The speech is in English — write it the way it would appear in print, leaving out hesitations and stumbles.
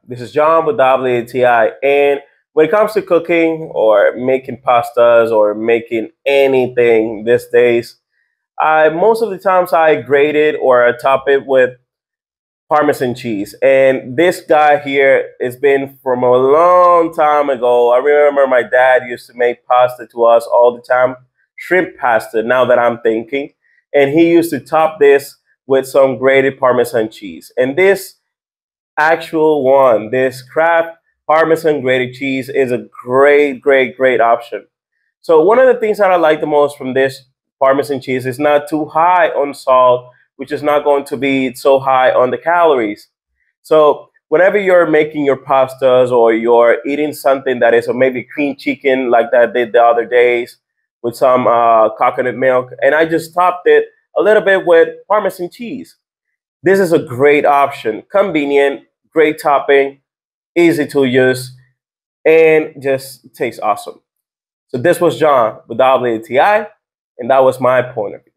This is John with WTI. And when it comes to cooking or making pastas or making anything these days, I most of the times I grate it or I top it with Parmesan cheese. And this guy here has been from a long time ago. I remember my dad used to make pasta to us all the time, shrimp pasta, now that I'm thinking. And he used to top this with some grated Parmesan cheese. And this actual one, this Kraft Parmesan grated cheese is a great option. So one of the things that I like the most from this Parmesan cheese is not too high on salt, which is not going to be so high on the calories. So whenever you're making your pastas or you're eating something that is maybe cream chicken like that I did the other days with some coconut milk, and I just topped it a little bit with Parmesan cheese. This is a great option, convenient, great topping, easy to use, and just tastes awesome. So this was John with WTI, and that was my point of view.